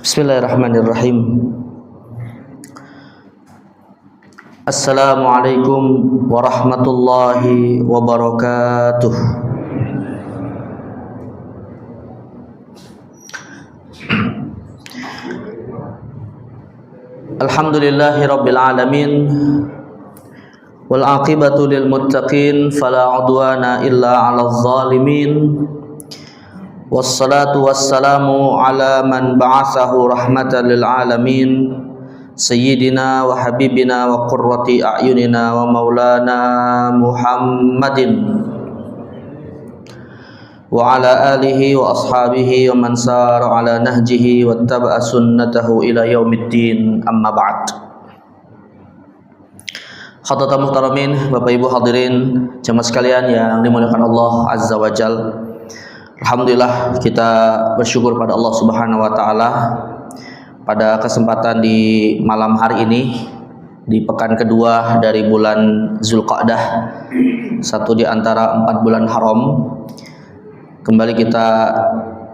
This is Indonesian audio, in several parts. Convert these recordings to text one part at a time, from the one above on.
Bismillahirrahmanirrahim. Assalamualaikum warahmatullahi wabarakatuh. Alhamdulillahi rabbil alamin. Wal aqibatu lil muttaqin fala udwana illa 'alal zalimin. Wassalatu wassalamu ala man ba'athahu rahmatan lil alamin sayyidina wa habibina wa qurrati a'yunina wa maulana Muhammadin wa ala alihi wa ashabihi wa man sara ala nahjihi wattaba'a sunnatahu ila yaumiddin, amma ba'd. Hadirin muhtaramin, Bapak Ibu hadirin jemaah sekalian yang dimuliakan Allah Azza wa Jalla. Alhamdulillah, kita bersyukur pada Allah Subhanahu wa taala pada kesempatan di malam hari ini di pekan kedua dari bulan Zulqa'dah, satu di antara 4 bulan haram. Kembali kita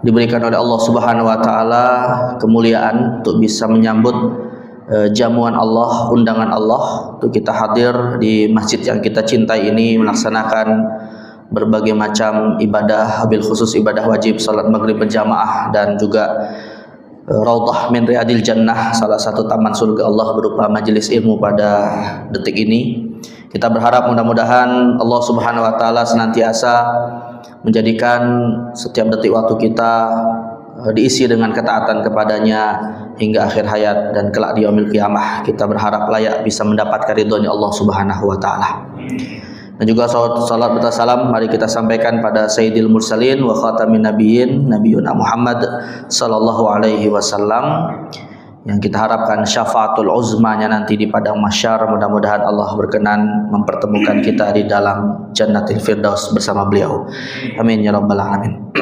diberikan oleh Allah Subhanahu wa taala kemuliaan untuk bisa menyambut jamuan Allah, undangan Allah untuk kita hadir di masjid yang kita cintai ini melaksanakan berbagai macam ibadah, wabil khusus ibadah wajib salat maghrib berjamaah dan juga Raudhah min Riyadil Jannah, salah satu taman surga Allah berupa majelis ilmu pada detik ini. Kita berharap mudah-mudahan Allah Subhanahu wa taala senantiasa menjadikan setiap detik waktu kita diisi dengan ketaatan kepadanya hingga akhir hayat dan kelak di yaumil qiyamah. Kita berharap layak bisa mendapatkan ridhonya Allah Subhanahu wa taala. Dan juga salat serta salam mari kita sampaikan pada Sayyidil Mursalin wa Khatamin Nabiyyin, Nabiyuna Muhammad sallallahu alaihi wasallam, yang kita harapkan syafaatul uzmanya nanti di padang mahsyar. Mudah-mudahan Allah berkenan mempertemukan kita di dalam Jannatil Firdaus bersama beliau. Amin ya rabbal alamin.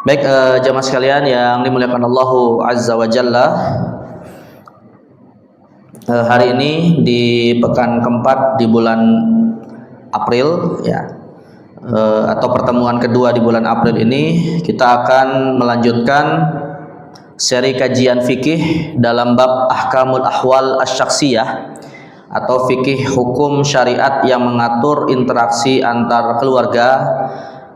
Baik, jemaah sekalian yang dimuliakan Allah Azza wa Jalla, hari ini di pekan keempat di bulan April ya, atau pertemuan kedua di bulan April ini, kita akan melanjutkan seri kajian fikih dalam bab ahkamul ahwal asy-syakhsiyah atau fikih hukum syariat yang mengatur interaksi antar keluarga,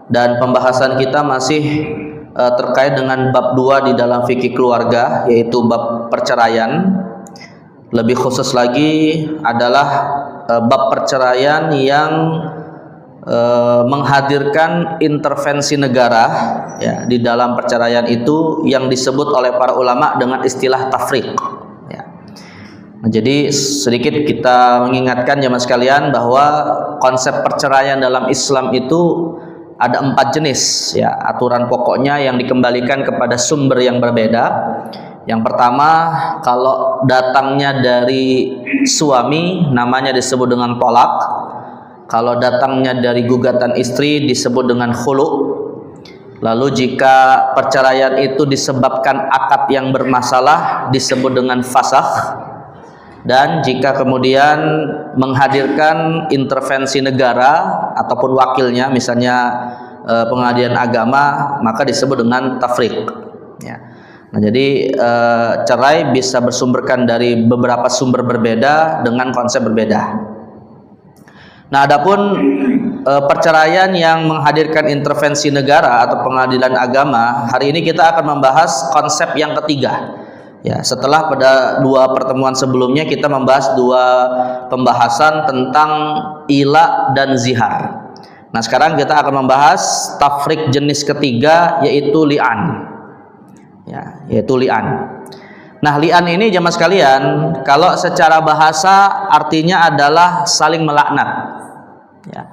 dan pembahasan kita masih terkait dengan bab 2 di dalam fikih keluarga, yaitu bab perceraian. Lebih khusus lagi adalah bab perceraian yang menghadirkan intervensi negara ya, di dalam perceraian itu yang disebut oleh para ulama dengan istilah tafriq ya. Nah, jadi sedikit kita mengingatkan jemaah sekalian bahwa konsep perceraian dalam Islam itu ada 4 jenis ya, aturan pokoknya yang dikembalikan kepada sumber yang berbeda. Yang pertama, kalau datangnya dari suami namanya disebut dengan tolak. Kalau datangnya dari gugatan istri disebut dengan khulu. Lalu jika perceraian itu disebabkan akad yang bermasalah disebut dengan fasakh. Dan jika kemudian menghadirkan intervensi negara ataupun wakilnya, misalnya pengadilan agama, maka disebut dengan tafriq ya. Nah, jadi cerai bisa bersumberkan dari beberapa sumber berbeda dengan konsep berbeda. Nah, adapun perceraian yang menghadirkan intervensi negara atau pengadilan agama, hari ini kita akan membahas konsep yang ketiga. Ya, setelah pada 2 pertemuan sebelumnya kita membahas 2 pembahasan tentang ila dan zihar. Nah, sekarang kita akan membahas tafriq jenis ketiga, yaitu li'an. Ya, yaitu li'an. Nah, li'an ini jemaah sekalian, kalau secara bahasa artinya adalah saling melaknat. Ya.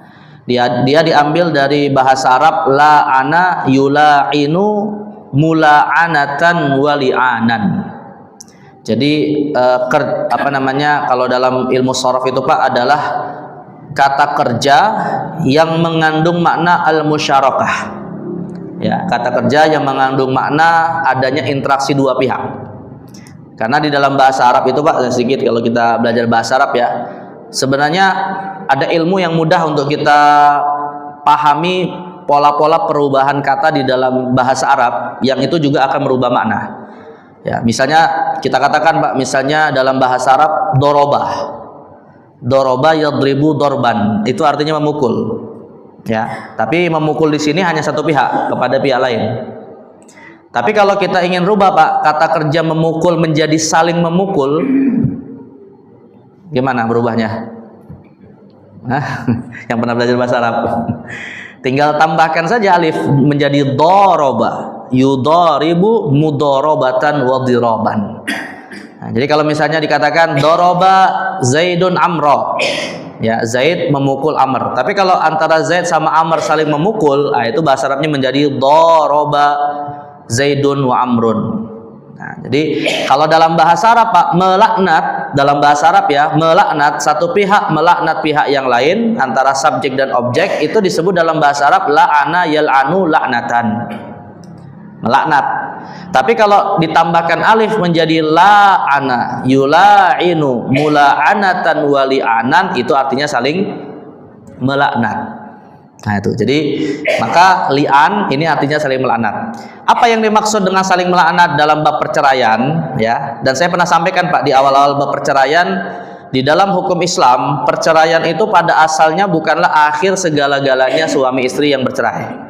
Dia diambil dari bahasa Arab la'ana yula'inu mula'anatan wa li'anan. Jadi kalau dalam ilmu sharaf itu Pak adalah kata kerja yang mengandung makna al-musyarakah. Ya, kata kerja yang mengandung makna adanya interaksi 2 pihak. Karena di dalam bahasa Arab itu Pak, sedikit kalau kita belajar bahasa Arab ya, sebenarnya ada ilmu yang mudah untuk kita pahami pola-pola perubahan kata di dalam bahasa Arab yang itu juga akan merubah makna. Ya, misalnya kita katakan Pak, misalnya dalam bahasa Arab doroba yadribu dorban, itu artinya memukul. Ya, tapi memukul di sini hanya satu pihak kepada pihak lain. Tapi kalau kita ingin rubah Pak, kata kerja memukul menjadi saling memukul, gimana berubahnya? Yang pernah belajar bahasa Arab, tinggal tambahkan saja alif menjadi doroba, yudoribu mudorobatan wadiroban. Nah, jadi kalau misalnya dikatakan doroba Zaidun Amro, ya Zaid memukul Amr. Tapi kalau antara Zaid sama Amr saling memukul, nah itu bahasa Arabnya menjadi doroba Zaidun wa Amrun. Nah, jadi kalau dalam bahasa Arab Pak, melaknat dalam bahasa Arab ya, melaknat satu pihak melaknat pihak yang lain antara subjek dan objek, itu disebut dalam bahasa Arab la'ana yal'anu la'natan, melaknat. Tapi kalau ditambahkan alif menjadi la'ana yula'inu mula'anatan wali'anan, itu artinya saling melaknat. Nah itu, jadi maka li'an ini artinya saling melaknat. Apa yang dimaksud dengan saling melaknat dalam bab perceraian ya? Dan saya pernah sampaikan Pak di awal-awal bab perceraian, di dalam hukum Islam perceraian itu pada asalnya bukanlah akhir segala-galanya suami istri yang bercerai.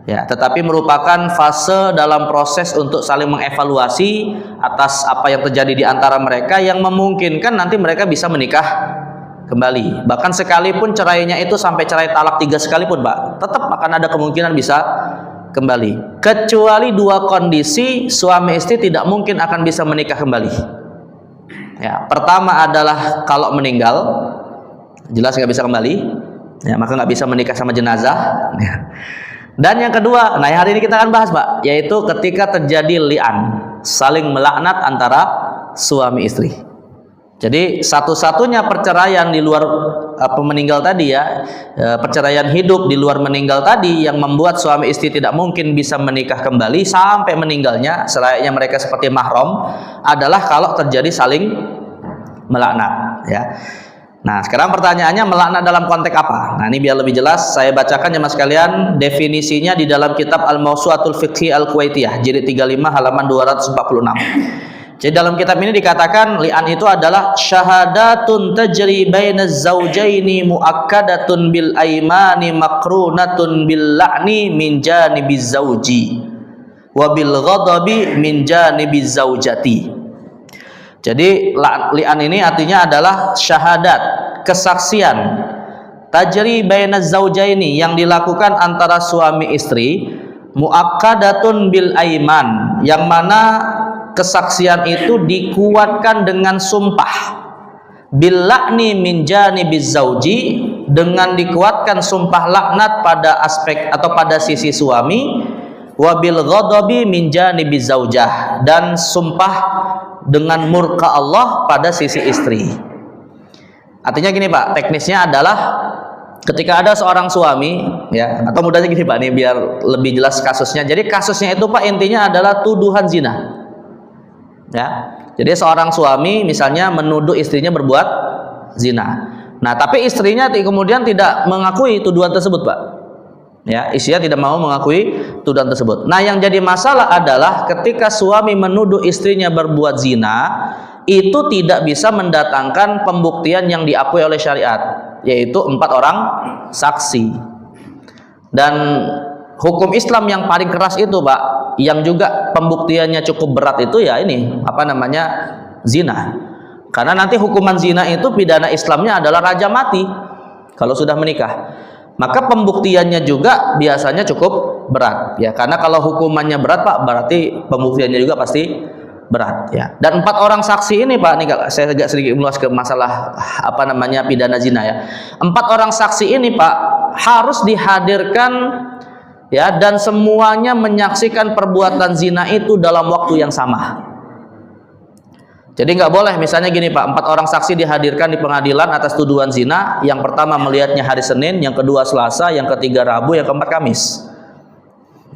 Ya, tetapi merupakan fase dalam proses untuk saling mengevaluasi atas apa yang terjadi di antara mereka yang memungkinkan nanti mereka bisa menikah kembali. Bahkan sekalipun cerainya itu sampai cerai talak 3 sekalipun Pak, tetap akan ada kemungkinan bisa kembali. Kecuali dua kondisi suami istri tidak mungkin akan bisa menikah kembali. Ya, pertama adalah kalau meninggal, jelas nggak bisa kembali. Ya, maka nggak bisa menikah sama jenazah. Ya. Dan yang kedua, nah hari ini kita akan bahas Pak, yaitu ketika terjadi li'an, saling melaknat antara suami istri. Jadi satu-satunya perceraian di luar meninggal tadi ya, perceraian hidup di luar meninggal tadi yang membuat suami istri tidak mungkin bisa menikah kembali sampai meninggalnya, selayaknya mereka seperti mahram, adalah kalau terjadi saling melaknat ya. Nah sekarang pertanyaannya, melaknat dalam konteks apa? Nah ini biar lebih jelas saya bacakan ya mas kalian definisinya di dalam kitab Al-Mawsu'atul Fiqhi Al-Kuwaitiyah jilid 35 halaman 246. Jadi dalam kitab ini dikatakan li'an itu adalah syahadatun tajri bainaz zaujaini muakkadatun bil aimani makrunatun bil la'ni min janibiz zauji wa bil ghadabi min janibiz zaujati. Jadi li'an ini artinya adalah syahadat, kesaksian tajri bainaz zaujaini yang dilakukan antara suami istri, muakkadatun bil aiman, yang mana kesaksian itu dikuatkan dengan sumpah, bil la'ni min janibiz zauji, dengan dikuatkan sumpah laknat pada aspek atau pada sisi suami, wa bil ghadabi min janibiz zaujah, dan sumpah dengan murka Allah pada sisi istri. Artinya gini Pak, teknisnya adalah ketika ada seorang suami ya, atau mudahnya gini Pak, nih biar lebih jelas kasusnya. Jadi kasusnya itu Pak intinya adalah tuduhan zina. Ya, jadi seorang suami misalnya menuduh istrinya berbuat zina. Nah, tapi istrinya kemudian tidak mengakui tuduhan tersebut, Pak. Ya, istrinya tidak mau mengakui tuduhan tersebut. Nah, yang jadi masalah adalah ketika suami menuduh istrinya berbuat zina, itu tidak bisa mendatangkan pembuktian yang diakui oleh syariat, yaitu 4 orang saksi. Dan hukum Islam yang paling keras itu, Pak, yang juga pembuktiannya cukup berat itu ya ini, apa namanya, zina. Karena nanti hukuman zina itu pidana Islamnya adalah rajam mati kalau sudah menikah. Maka pembuktiannya juga biasanya cukup berat ya, karena kalau hukumannya berat Pak, berarti pembuktiannya juga pasti berat ya. Dan 4 orang saksi ini Pak, nih saya agak sedikit meluas ke masalah apa namanya pidana zina ya. 4 orang saksi ini Pak harus dihadirkan ya, dan semuanya menyaksikan perbuatan zina itu dalam waktu yang sama. Jadi nggak boleh misalnya gini Pak, 4 orang saksi dihadirkan di pengadilan atas tuduhan zina. Yang pertama melihatnya hari Senin, yang kedua Selasa, yang ketiga Rabu, yang keempat Kamis.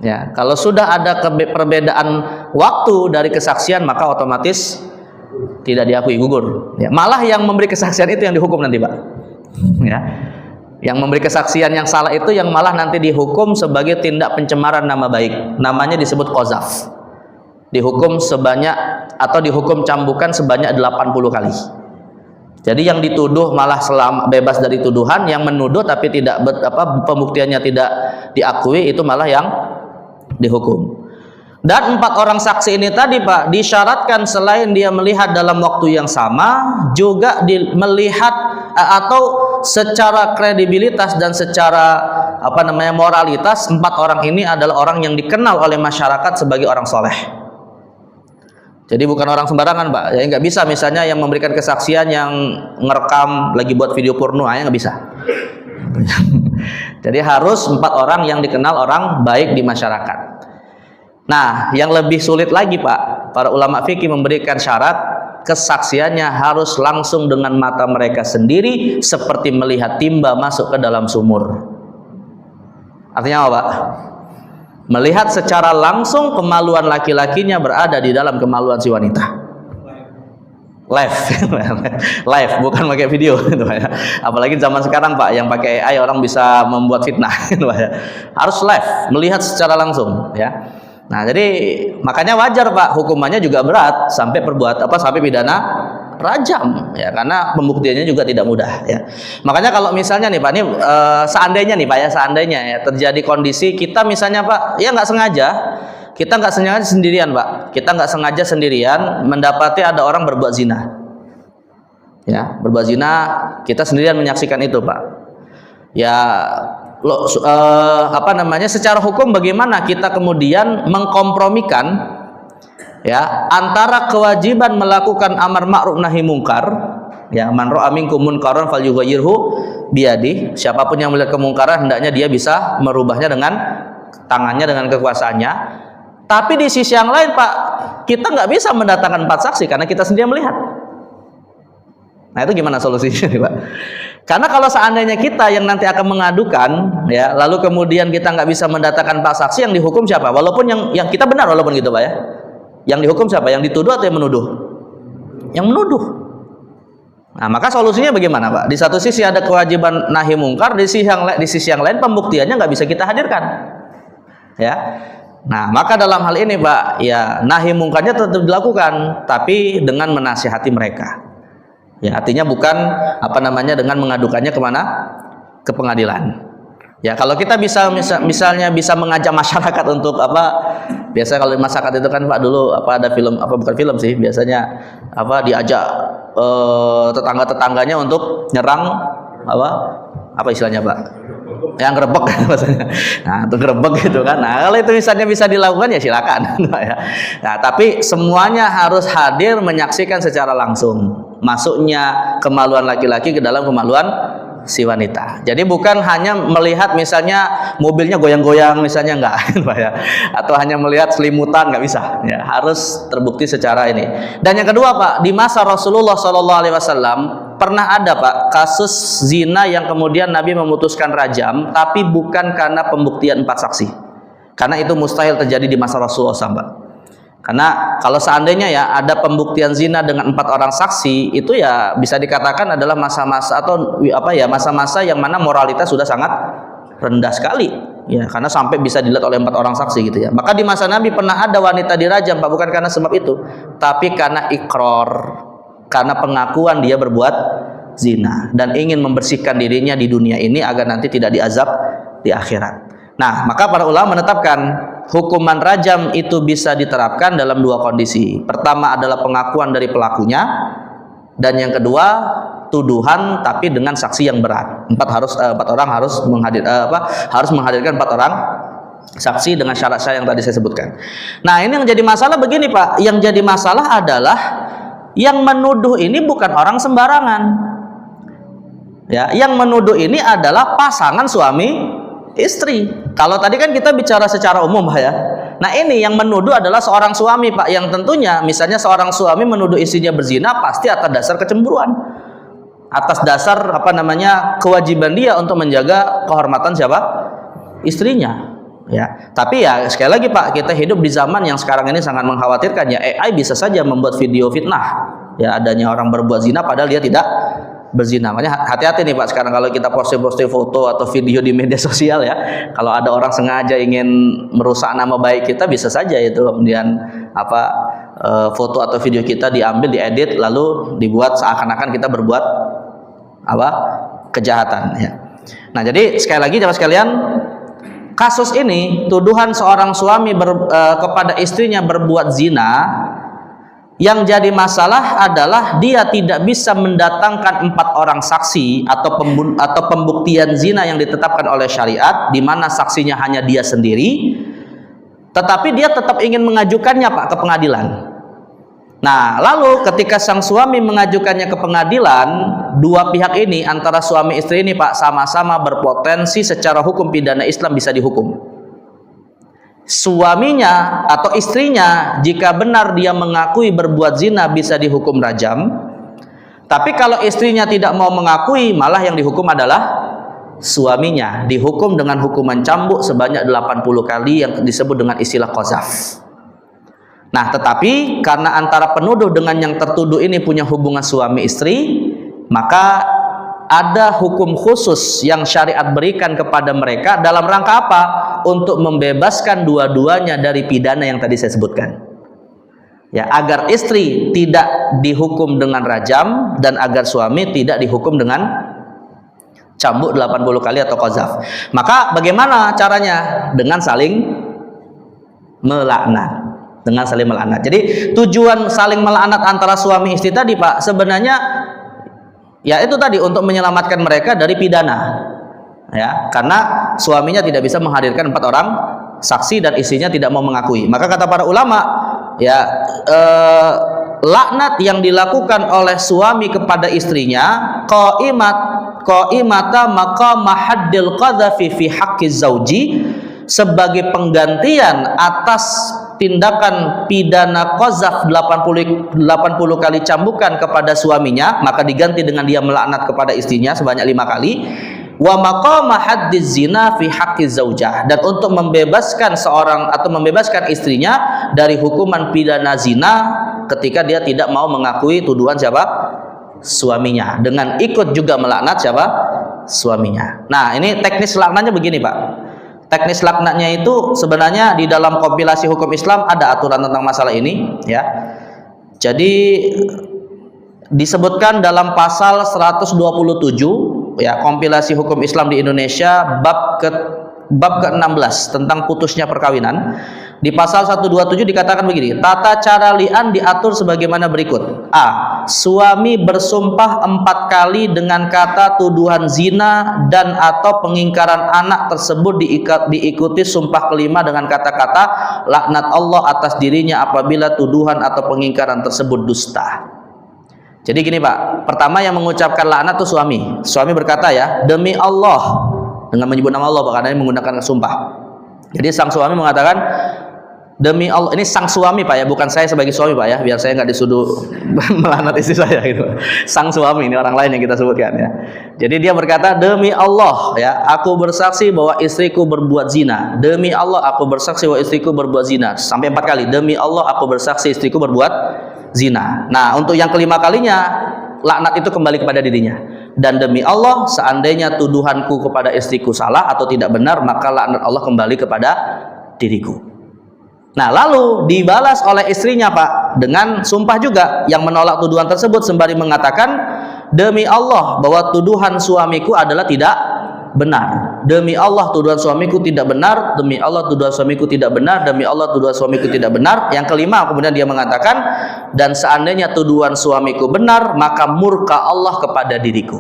Ya, kalau sudah ada perbedaan waktu dari kesaksian, maka otomatis tidak diakui, gugur. Ya, malah yang memberi kesaksian itu yang dihukum nanti Pak. Ya. Yang memberi kesaksian yang salah itu yang malah nanti dihukum sebagai tindak pencemaran nama baik. Namanya disebut qazaf. Dihukum sebanyak atau dihukum cambukan sebanyak 80 kali. Jadi yang dituduh malah bebas dari tuduhan, yang menuduh tapi tidak pembuktiannya tidak diakui itu malah yang dihukum. Dan 4 orang saksi ini tadi Pak disyaratkan selain dia melihat dalam waktu yang sama, juga melihat atau secara kredibilitas dan secara moralitas, 4 orang ini adalah orang yang dikenal oleh masyarakat sebagai orang soleh. Jadi bukan orang sembarangan Pak. Ya nggak bisa misalnya yang memberikan kesaksian yang ngerekam lagi buat video porno, nggak bisa. Jadi harus 4 orang yang dikenal orang baik di masyarakat. Nah, yang lebih sulit lagi Pak, para ulama fikih memberikan syarat kesaksiannya harus langsung dengan mata mereka sendiri, seperti melihat timba masuk ke dalam sumur. Artinya apa Pak? Melihat secara langsung kemaluan laki-lakinya berada di dalam kemaluan si wanita. Live, live, bukan pakai video. Apalagi zaman sekarang Pak, yang pakai AI orang bisa membuat fitnah. Harus live, melihat secara langsung, ya. Nah, jadi makanya wajar Pak, hukumannya juga berat sampai sampai pidana rajam, ya, karena pembuktiannya juga tidak mudah, ya. Makanya kalau misalnya nih Pak, ini seandainya nih Pak ya, seandainya ya terjadi kondisi kita misalnya Pak, ya nggak sengaja, kita nggak sengaja sendirian Pak, kita nggak sengaja sendirian mendapati ada orang berbuat zina, ya, berbuat zina, kita sendirian menyaksikan itu Pak, ya. Secara hukum bagaimana kita kemudian mengkompromikan, ya, antara kewajiban melakukan amar ma'ruf nahi mungkar, ya, man ra'a minkum munkaran falyughayyirhu biyadihi, siapapun yang melihat kemungkaran hendaknya dia bisa merubahnya dengan tangannya, dengan kekuasaannya. Tapi di sisi yang lain Pak, kita nggak bisa mendatangkan 4 saksi karena kita sendiri melihat. Nah, itu gimana solusinya nih Pak? Karena kalau seandainya kita yang nanti akan mengadukan, ya, lalu kemudian kita nggak bisa mendatangkan 4 saksi, yang dihukum siapa? Walaupun yang kita benar, walaupun gitu Pak ya, yang dihukum siapa? Yang dituduh atau yang menuduh? Yang menuduh. Nah, maka solusinya bagaimana Pak? Di satu sisi ada kewajiban nahi mungkar, di sisi yang lain pembuktiannya nggak bisa kita hadirkan, ya. Nah, maka dalam hal ini Pak, ya, nahi mungkarnya tetap dilakukan, tapi dengan menasihati mereka. Ya, artinya bukan dengan mengadukannya kemana? Ke pengadilan. Ya, kalau kita misalnya bisa mengajak masyarakat untuk biasa kalau di masyarakat itu kan Pak dulu ada film bukan film sih, biasanya diajak tetangga-tetangganya untuk nyerang istilahnya Pak? Yang gerebek maksudnya. Nah, itu gerebek gitu kan. Nah, kalau itu misalnya bisa dilakukan ya silakan. Nah, tapi semuanya harus hadir menyaksikan secara langsung masuknya kemaluan laki-laki ke dalam kemaluan si wanita. Jadi bukan hanya melihat misalnya mobilnya goyang-goyang misalnya, enggak, ya. Atau hanya melihat selimutan, nggak bisa. Ya, harus terbukti secara ini. Dan yang kedua Pak, di masa Rasulullah SAW pernah ada Pak kasus zina yang kemudian Nabi memutuskan rajam, tapi bukan karena pembuktian 4 saksi. Karena itu mustahil terjadi di masa Rasulullah SAW. Karena kalau seandainya ya ada pembuktian zina dengan 4 orang saksi, itu ya bisa dikatakan adalah masa-masa atau masa-masa yang mana moralitas sudah sangat rendah sekali, ya, karena sampai bisa dilihat oleh 4 orang saksi gitu ya. Maka di masa Nabi pernah ada wanita dirajam Pak, bukan karena sebab itu, tapi karena ikrar, karena pengakuan dia berbuat zina dan ingin membersihkan dirinya di dunia ini agar nanti tidak diazab di akhirat. Nah, maka para ulama menetapkan hukuman rajam itu bisa diterapkan dalam 2 kondisi. Pertama adalah pengakuan dari pelakunya, dan yang kedua tuduhan tapi dengan saksi yang berat. 4 orang harus menghadirkan 4 orang saksi dengan syarat-syarat yang tadi saya sebutkan. Nah, ini yang jadi masalah begini Pak. Yang jadi masalah adalah yang menuduh ini bukan orang sembarangan. Ya, yang menuduh ini adalah pasangan suami istri. Kalau tadi kan kita bicara secara umum Pak ya. Nah, ini yang menuduh adalah seorang suami Pak, yang tentunya misalnya seorang suami menuduh istrinya berzina pasti atas dasar kecemburuan, atas dasar kewajiban dia untuk menjaga kehormatan siapa? Istrinya, ya. Tapi ya sekali lagi Pak, kita hidup di zaman yang sekarang ini sangat mengkhawatirkan, ya. AI bisa saja membuat video fitnah, ya, adanya orang berbuat zina padahal dia tidak berzina. Makanya hati-hati nih Pak sekarang kalau kita posting foto atau video di media sosial, ya. Kalau ada orang sengaja ingin merusak nama baik kita, bisa saja itu kemudian foto atau video kita diambil, diedit, lalu dibuat seakan-akan kita berbuat apa? Kejahatan ya. Nah, jadi sekali lagi jamaah sekalian, kasus ini tuduhan seorang suami kepada istrinya berbuat zina, yang jadi masalah adalah dia tidak bisa mendatangkan 4 orang saksi atau pembuktian zina yang ditetapkan oleh syariat, di mana saksinya hanya dia sendiri, tetapi dia tetap ingin mengajukannya Pak ke pengadilan. Nah, lalu ketika sang suami mengajukannya ke pengadilan, dua pihak ini antara suami istri ini Pak sama-sama berpotensi secara hukum pidana Islam bisa dihukum. Suaminya atau istrinya jika benar dia mengakui berbuat zina bisa dihukum rajam. Tapi kalau istrinya tidak mau mengakui, malah yang dihukum adalah suaminya, dihukum dengan hukuman cambuk sebanyak 80 kali yang disebut dengan istilah qazaf. Nah, tetapi karena antara penuduh dengan yang tertuduh ini punya hubungan suami istri, maka ada hukum khusus yang syariat berikan kepada mereka dalam rangka apa? Untuk membebaskan dua-duanya dari pidana yang tadi saya sebutkan. Ya, agar istri tidak dihukum dengan rajam dan agar suami tidak dihukum dengan cambuk 80 kali atau qazaf. Maka bagaimana caranya? Dengan saling melaknat. Dengan saling melaknat. Jadi tujuan saling melaknat antara suami istri tadi Pak, sebenarnya ya itu tadi untuk menyelamatkan mereka dari pidana. Ya, karena suaminya tidak bisa menghadirkan 4 orang saksi dan istrinya tidak mau mengakui. Maka kata para ulama, ya laknat yang dilakukan oleh suami kepada istrinya qaimata maqam haddil qadhafi fi haqqi zauji, sebagai penggantian atas tindakan pidana qazaf 80 kali cambukan kepada suaminya, maka diganti dengan dia melaknat kepada istrinya sebanyak 5 kali. Wa maqama haddiz zina fi haqqi zaujah, dan untuk membebaskan seorang atau membebaskan istrinya dari hukuman pidana zina ketika dia tidak mau mengakui tuduhan siapa? Suaminya, dengan ikut juga melaknat siapa? Suaminya. Nah, ini teknis laknatnya begini Pak. Teknis laknatnya itu sebenarnya di dalam kompilasi hukum Islam ada aturan tentang masalah ini ya. Jadi disebutkan dalam pasal 127 ya, kompilasi hukum Islam di Indonesia bab ke-16 tentang putusnya perkawinan. Di pasal 127 dikatakan begini, tata cara li'an diatur sebagaimana berikut. A. Suami bersumpah 4 kali dengan kata tuduhan zina dan atau pengingkaran anak tersebut diikuti sumpah kelima dengan kata-kata laknat Allah atas dirinya apabila tuduhan atau pengingkaran tersebut dusta. Jadi gini Pak, pertama yang mengucapkan laknat itu suami. Suami berkata ya, demi Allah, dengan menyebut nama Allah Pak, karena menggunakan sumpah. Jadi sang suami mengatakan, demi Allah, ini sang suami Pak ya, bukan saya sebagai suami Pak ya, biar saya nggak disuduh melaknat istri saya gitu. Sang suami, ini orang lain yang kita sebutkan ya. Jadi dia berkata, demi Allah ya, aku bersaksi bahwa istriku berbuat zina. Demi Allah aku bersaksi bahwa istriku berbuat zina. Sampai 4 kali, demi Allah aku bersaksi istriku berbuat zina. Nah, untuk yang kelima kalinya laknat itu kembali kepada dirinya. Dan demi Allah, seandainya tuduhanku kepada istriku salah atau tidak benar, maka laknat Allah kembali kepada diriku. Nah, lalu dibalas oleh istrinya Pak dengan sumpah juga yang menolak tuduhan tersebut sembari mengatakan, demi Allah bahwa tuduhan suamiku adalah tidak benar. Demi Allah tuduhan suamiku tidak benar. Demi Allah tuduhan suamiku tidak benar. Demi Allah tuduhan suamiku tidak benar. Yang kelima kemudian dia mengatakan, dan seandainya tuduhan suamiku benar, maka murka Allah kepada diriku.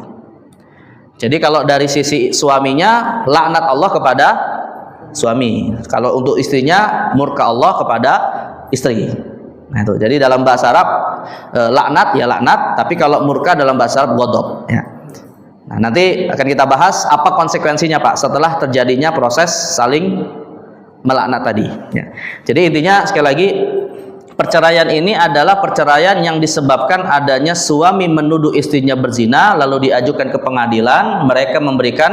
Jadi kalau dari sisi suaminya, laknat Allah kepada suami. Kalau untuk istrinya, murka Allah kepada istri. Nah itu. Jadi dalam bahasa Arab laknat ya laknat, tapi kalau murka dalam bahasa Arab ghadab ya. Nah, nanti akan kita bahas apa konsekuensinya Pak setelah terjadinya proses saling melaknat tadi ya. Jadi intinya sekali lagi, perceraian ini adalah perceraian yang disebabkan adanya suami menuduh istrinya berzina, lalu diajukan ke pengadilan, mereka memberikan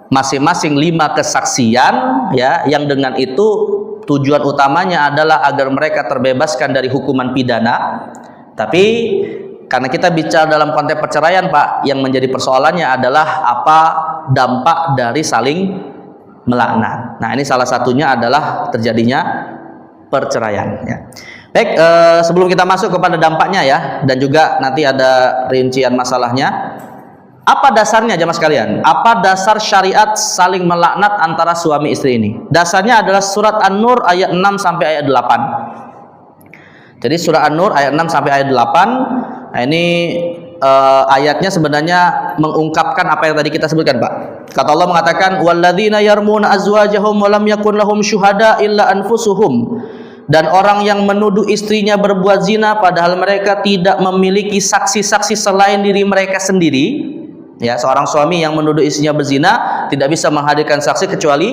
masing-masing 5 kesaksian ya, yang dengan itu tujuan utamanya adalah agar mereka terbebaskan dari hukuman pidana. Tapi karena kita bicara dalam konteks perceraian Pak, yang menjadi persoalannya adalah apa dampak dari saling melaknat. Nah, ini salah satunya adalah terjadinya perceraian ya. Baik, sebelum kita masuk kepada dampaknya ya, dan juga nanti ada rincian masalahnya. Apa dasarnya jemaah sekalian? Apa dasar syariat saling melaknat antara suami istri ini? Dasarnya adalah surat An-Nur ayat 6 sampai ayat 8. Jadi surat An-Nur ayat 6 sampai ayat 8. Nah, ini ayatnya sebenarnya mengungkapkan apa yang tadi kita sebutkan, Pak. Kata Allah mengatakan, "Walladzina yarmuna azwajahum wa lam yakun lahum syuhada illa anfusuhum." Dan orang yang menuduh istrinya berbuat zina padahal mereka tidak memiliki saksi-saksi selain diri mereka sendiri. Ya, seorang suami yang menuduh istrinya berzina tidak bisa menghadirkan saksi kecuali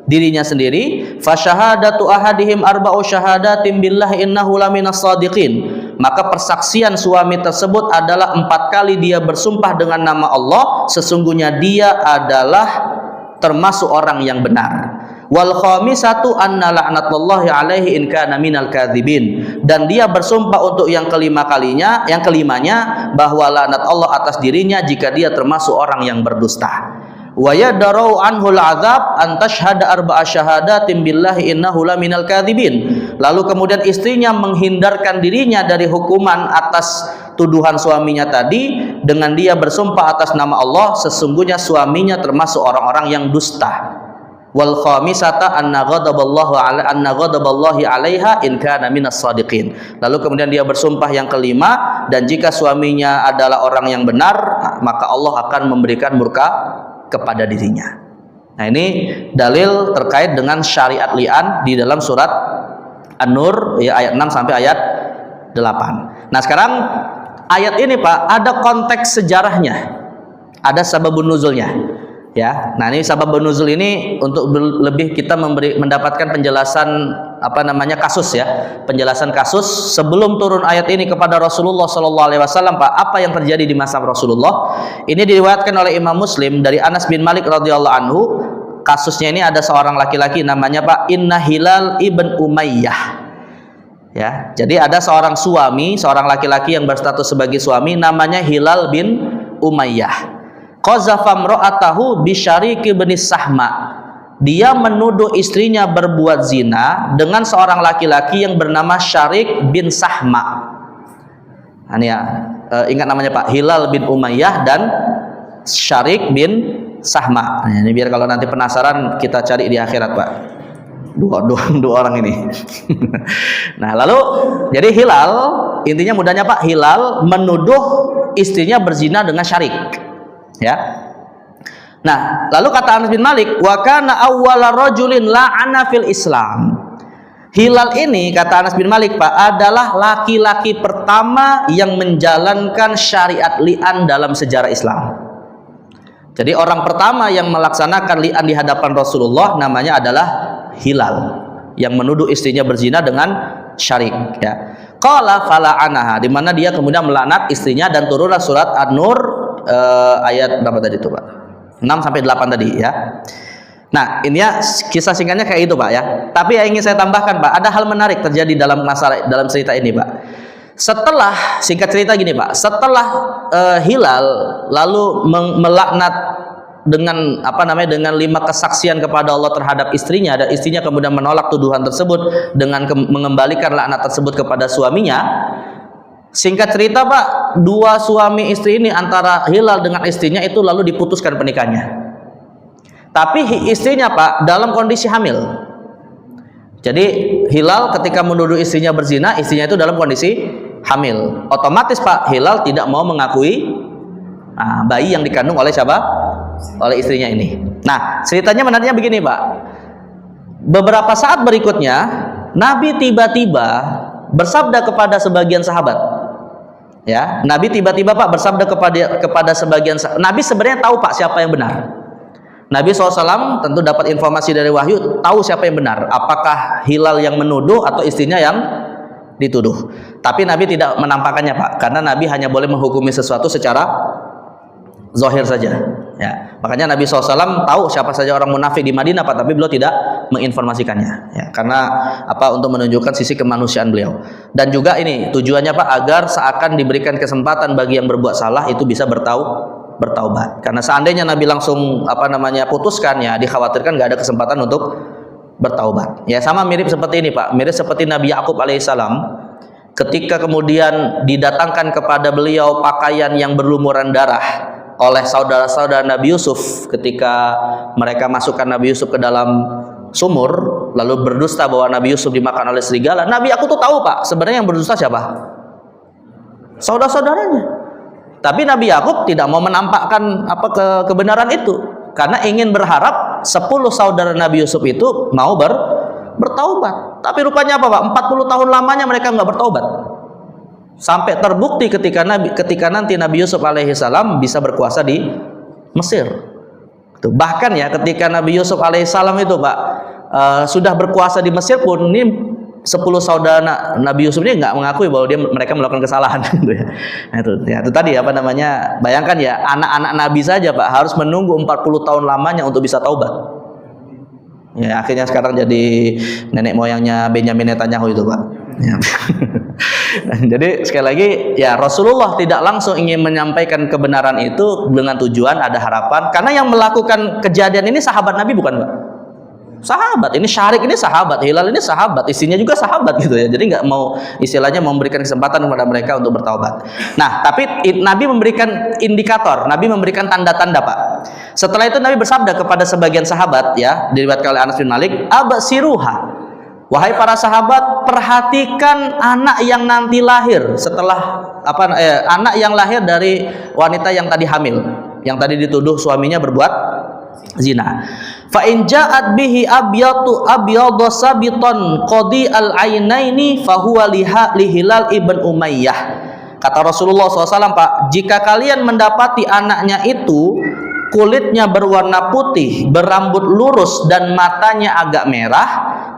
dirinya sendiri. Fasyahadatu ahadihim arba'u syahadatin billahi innahu laminas shadiqin. Maka persaksian suami tersebut adalah 4 kali dia bersumpah dengan nama Allah, sesungguhnya dia adalah termasuk orang yang benar. Wal khamisatu anna la'natullahi alaihi in kana minal kadzibin. Dan dia bersumpah untuk yang kelimanya bahwa laknat Allah atas dirinya jika dia termasuk orang yang berdusta. Wa yadra'u anhul azab an tashhada arba'a syahadatin billahi innahu laminal kadzibin. Lalu kemudian istrinya menghindarkan dirinya dari hukuman atas tuduhan suaminya tadi dengan dia bersumpah atas nama Allah, sesungguhnya suaminya termasuk orang-orang yang dusta. Wal khamisata anna ghadaballahi 'alaiha in kana minas shadiqin. Lalu kemudian dia bersumpah yang kelima, dan jika suaminya adalah orang yang benar, maka Allah akan memberikan murka kepada dirinya. Nah, ini dalil terkait dengan syariat li'an di dalam surat An-Nur ya, ayat 6 sampai ayat 8. Nah, sekarang ayat ini, Pak, ada konteks sejarahnya. Ada sababun nuzulnya. Ya, nah ini sababun nuzul ini untuk lebih kita mendapatkan penjelasan kasus ya, penjelasan kasus sebelum turun ayat ini kepada Rasulullah SAW, Pak. Apa yang terjadi di masa Rasulullah? Ini diriwayatkan oleh Imam Muslim dari Anas bin Malik radhiyallahu anhu. Kasusnya ini ada seorang laki-laki namanya Pak Inna Hilal ibn Umayyah. Ya, jadi ada seorang suami, seorang laki-laki yang berstatus sebagai suami namanya Hilal bin Umayyah. Qazafa imra'atahu bisyariki bin Sahma. Dia menuduh istrinya berbuat zina dengan seorang laki-laki yang bernama Syarik bin Sahma. Nah, ini ya, ingat namanya, Pak, Hilal bin Umayyah dan Syarik bin Sahma. Nah, ini biar kalau nanti penasaran kita cari di akhirat, Pak. Dua orang ini. Nah, lalu jadi Hilal, intinya mudahnya, Pak, Hilal menuduh istrinya berzina dengan Syarik. Ya. Nah, lalu kata Anas bin Malik, wa kana awwala rajulin la'ana fil Islam. Hilal ini, kata Anas bin Malik, Pak, adalah laki-laki pertama yang menjalankan syariat li'an dalam sejarah Islam. Jadi orang pertama yang melaksanakan li'an di hadapan Rasulullah namanya adalah Hilal, yang menuduh istrinya berzina dengan Syarik, ya. Qala fala'anaha, di mana dia kemudian melaknat istrinya, dan turunlah surat An-Nur ayat berapa tadi itu, Pak? 6 sampai 8 tadi ya. Nah, ini ya kisah singkatnya kayak itu, Pak, ya. Tapi yang ingin saya tambahkan, Pak, ada hal menarik terjadi dalam cerita ini, Pak. Setelah, singkat cerita gini, Pak, setelah Hilal lalu melaknat dengan dengan 5 kesaksian kepada Allah terhadap istrinya, dan istrinya kemudian menolak tuduhan tersebut dengan mengembalikan laknat tersebut kepada suaminya. Singkat cerita, Pak, 2 suami istri ini, antara Hilal dengan istrinya itu lalu diputuskan pernikahannya. Tapi istrinya, Pak, dalam kondisi hamil. Jadi Hilal ketika menuduh istrinya berzina, istrinya itu dalam kondisi hamil. Otomatis, Pak, Hilal tidak mau mengakui bayi yang dikandung oleh siapa? Oleh istrinya ini. Nah, ceritanya menariknya begini, Pak. Beberapa saat berikutnya, Nabi tiba-tiba bersabda kepada sebagian sahabat. Ya, Nabi tiba-tiba, Pak, bersabda kepada sebagian sahabat. Nabi sebenarnya tahu, Pak, siapa yang benar. Nabi SAW tentu dapat informasi dari wahyu, tahu siapa yang benar. Apakah Hilal yang menuduh atau istrinya yang dituduh. Tapi Nabi tidak menampakkannya, Pak, karena Nabi hanya boleh menghukumi sesuatu secara zahir saja. Ya, makanya Nabi SAW tahu siapa saja orang munafik di Madinah, Pak, tapi beliau tidak menginformasikannya. Ya, karena untuk menunjukkan sisi kemanusiaan beliau. Dan juga ini tujuannya, Pak, agar seakan diberikan kesempatan bagi yang berbuat salah itu bisa bertaubat. Karena seandainya Nabi langsung putuskan, ya dikhawatirkan nggak ada kesempatan untuk bertaubat. Ya sama mirip seperti ini Pak, mirip seperti Nabi Yakub alaihissalam. Ketika kemudian didatangkan kepada beliau pakaian yang berlumuran darah oleh saudara-saudara Nabi Yusuf, ketika mereka masukkan Nabi Yusuf ke dalam sumur lalu berdusta bahwa Nabi Yusuf dimakan oleh serigala, Nabi Yakub tuh tahu Pak, sebenarnya yang berdusta siapa? Saudara-saudaranya. Tapi Nabi Yakub tidak mau menampakkan kebenaran itu karena ingin berharap 10 saudara Nabi Yusuf itu mau bertaubat. Tapi rupanya apa Pak? 40 tahun lamanya mereka nggak bertaubat. Sampai terbukti ketika nanti Nabi Yusuf alaihissalam bisa berkuasa di Mesir. Bahkan ya ketika Nabi Yusuf alaihissalam itu Pak sudah berkuasa di Mesir pun, ini 10 saudara Nabi Yusuf ini nggak mengakui bahwa mereka melakukan kesalahan. Itu tadi bayangkan ya, anak-anak Nabi saja Pak harus menunggu 40 tahun lamanya untuk bisa taubat. Ya, akhirnya sekarang jadi nenek moyangnya Benyamin Netanyahu itu Pak. Ya. Jadi sekali lagi ya, Rasulullah tidak langsung ingin menyampaikan kebenaran itu dengan tujuan ada harapan, karena yang melakukan kejadian ini sahabat Nabi bukan Pak? Sahabat, ini Syarik ini sahabat, Hilal ini sahabat, istrinya juga sahabat gitu ya. Jadi nggak mau istilahnya memberikan kesempatan kepada mereka untuk bertaubat. Nah, tapi Nabi memberikan indikator, Nabi memberikan tanda-tanda Pak. Setelah itu Nabi bersabda kepada sebagian sahabat ya, diriwayatkan oleh Anas bin Malik, abasiruha, wahai para sahabat, perhatikan anak yang nanti lahir setelah anak yang lahir dari wanita yang tadi hamil, yang tadi dituduh suaminya berbuat zina. Fa in ja'at bihi abyadu sabitan qadi al-ainaini fa huwa li Hilal ibn Umayyah. Kata Rasulullah SAW Pak, jika kalian mendapati anaknya itu kulitnya berwarna putih, berambut lurus dan matanya agak merah,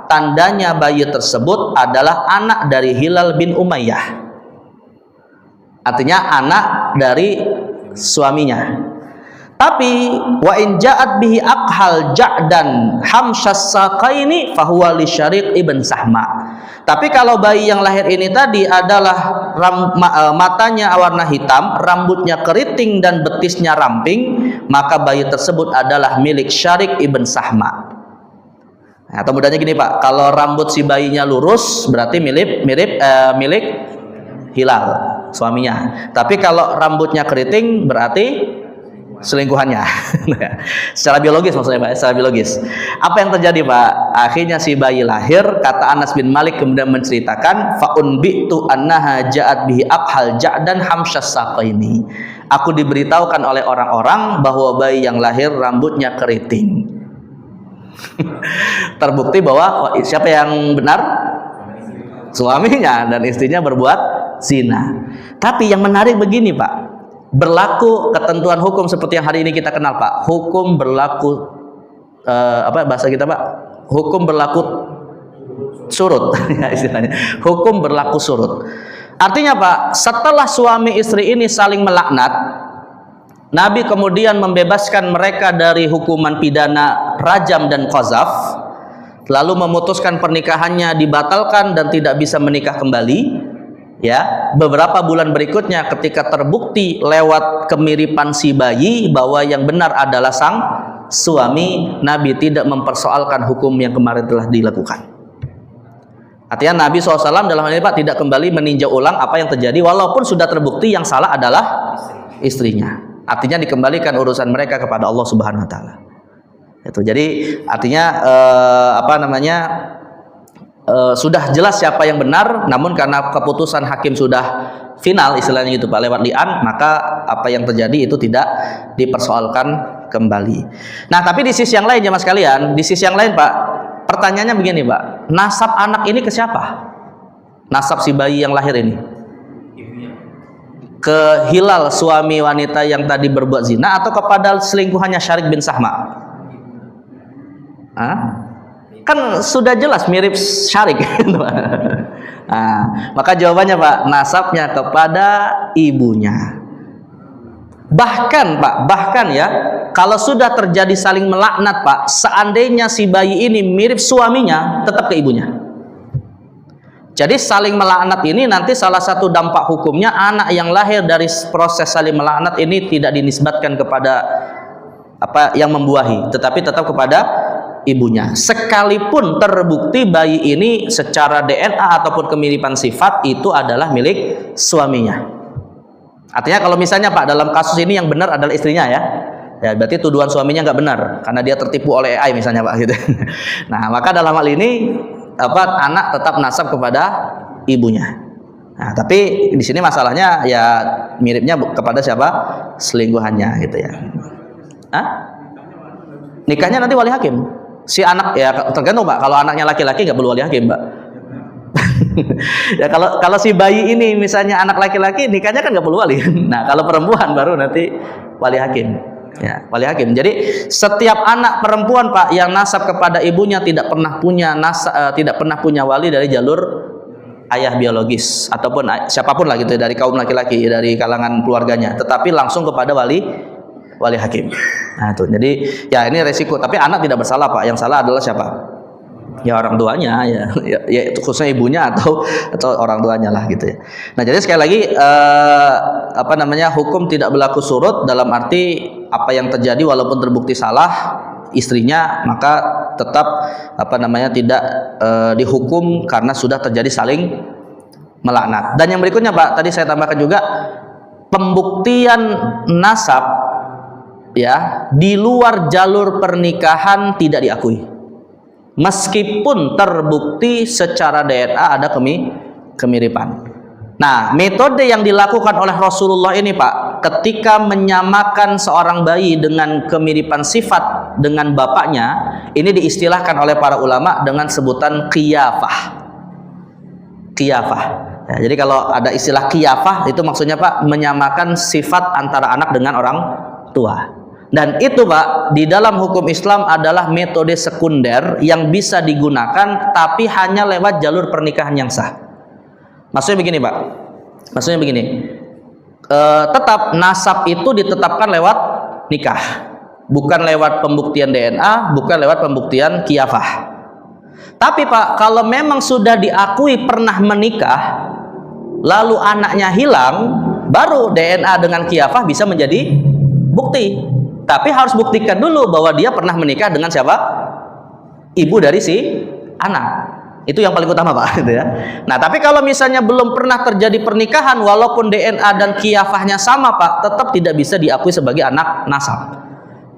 tandanya bayi tersebut adalah anak dari Hilal bin Umayyah. Artinya anak dari suaminya. Tapi wa in ja'at bihi aqhal ja'dan hamsyas saqaini fahuwa li Syarik ibn Sahma. Tapi kalau bayi yang lahir ini tadi adalah matanya warna hitam, rambutnya keriting dan betisnya ramping, maka bayi tersebut adalah milik Syarik ibn Sahma. Nah, atau mudahnya gini Pak, kalau rambut si bayinya lurus berarti milik Hilal suaminya. Tapi kalau rambutnya keriting berarti selingkuhannya. Secara biologis maksudnya Pak, secara biologis. Apa yang terjadi Pak? Akhirnya si bayi lahir, kata Anas bin Malik kemudian menceritakan, fa unbitu annaha ja'at bihi aqhal ja'dan hamsyas saqaini. Aku diberitahukan oleh orang-orang bahwa bayi yang lahir rambutnya keriting. Terbukti bahwa siapa yang benar? Suaminya, dan istrinya berbuat zina. Tapi yang menarik begini Pak, berlaku ketentuan hukum seperti yang hari ini kita kenal Pak. Hukum berlaku bahasa kita Pak? Hukum berlaku surut ya istilahnya. Hukum berlaku surut. Artinya Pak, setelah suami istri ini saling melaknat, Nabi kemudian membebaskan mereka dari hukuman pidana rajam dan qazaf, lalu memutuskan pernikahannya dibatalkan dan tidak bisa menikah kembali. Ya, beberapa bulan berikutnya ketika terbukti lewat kemiripan si bayi bahwa yang benar adalah sang suami, Nabi tidak mempersoalkan hukum yang kemarin telah dilakukan. Artinya Nabi SAW dalam hal ini Pak tidak kembali meninjau ulang apa yang terjadi, walaupun sudah terbukti yang salah adalah istrinya. Artinya dikembalikan urusan mereka kepada Allah Subhanahu Wa Taala. Itu jadi artinya sudah jelas siapa yang benar, namun karena keputusan hakim sudah final istilahnya gitu Pak, lewat li'an, maka apa yang terjadi itu tidak dipersoalkan kembali. Nah, tapi di sisi yang lain jemaah sekalian, di sisi yang lain Pak, pertanyaannya begini Pak, nasab anak ini ke siapa? Nasab si bayi yang lahir ini ke Hilal suami wanita yang tadi berbuat zina atau kepada selingkuhannya Syarik bin Sahma? Kan sudah jelas mirip Syarik. Nah, maka jawabannya Pak, nasabnya kepada ibunya. Bahkan ya, kalau sudah terjadi saling melaknat Pak, seandainya si bayi ini mirip suaminya, tetap ke ibunya. Jadi saling melaknat ini nanti salah satu dampak hukumnya, anak yang lahir dari proses saling melaknat ini tidak dinisbatkan kepada apa yang membuahi, tetapi tetap kepada ibunya, sekalipun terbukti bayi ini secara DNA ataupun kemiripan sifat itu adalah milik suaminya. Artinya kalau misalnya Pak, dalam kasus ini yang benar adalah istrinya ya, berarti tuduhan suaminya nggak benar karena dia tertipu oleh AI misalnya Pak gitu. Nah maka dalam hal ini anak tetap nasab kepada ibunya. Nah tapi di sini masalahnya ya miripnya kepada siapa, selingkuhannya gitu ya. Hah? Nikahnya nanti wali hakim. Si anak ya tergantung Pak. Kalau anaknya laki-laki nggak perlu wali hakim Pak. Ya kalau si bayi ini misalnya anak laki-laki, nikahnya kan nggak perlu wali. Nah kalau perempuan baru nanti wali hakim. Ya wali hakim. Jadi setiap anak perempuan Pak yang nasab kepada ibunya tidak pernah punya wali dari jalur ayah biologis ataupun siapapun lah gitu dari kaum laki-laki, dari kalangan keluarganya, tetapi langsung kepada wali hakim. Nah itu jadi ya ini resiko, tapi anak tidak bersalah Pak, yang salah adalah siapa? Ya orang tuanya ya khususnya ibunya atau orang tuanya lah gitu ya. Nah jadi sekali lagi hukum tidak berlaku surut dalam arti apa yang terjadi walaupun terbukti salah istrinya maka tetap tidak dihukum karena sudah terjadi saling melaknat. Dan yang berikutnya Pak, tadi saya tambahkan juga pembuktian nasab ya di luar jalur pernikahan tidak diakui. Meskipun terbukti secara DNA ada kemiripan. Nah, metode yang dilakukan oleh Rasulullah ini Pak, ketika menyamakan seorang bayi dengan kemiripan sifat dengan bapaknya, ini diistilahkan oleh para ulama dengan sebutan qiyafah. Qiyafah. Ya, jadi kalau ada istilah qiyafah itu maksudnya Pak, menyamakan sifat antara anak dengan orang tua. Dan itu Pak, di dalam hukum Islam adalah metode sekunder yang bisa digunakan tapi hanya lewat jalur pernikahan yang sah. Maksudnya begini Pak, tetap nasab itu ditetapkan lewat nikah, bukan lewat pembuktian DNA, bukan lewat pembuktian qiyafah. Tapi Pak, kalau memang sudah diakui pernah menikah lalu anaknya hilang, baru DNA dengan qiyafah bisa menjadi bukti. Tapi harus buktikan dulu bahwa dia pernah menikah dengan siapa? Ibu dari si anak. Itu yang paling utama Pak gitu ya. Nah, tapi kalau misalnya belum pernah terjadi pernikahan walaupun DNA dan qiyafahnya sama Pak, tetap tidak bisa diakui sebagai anak nasab.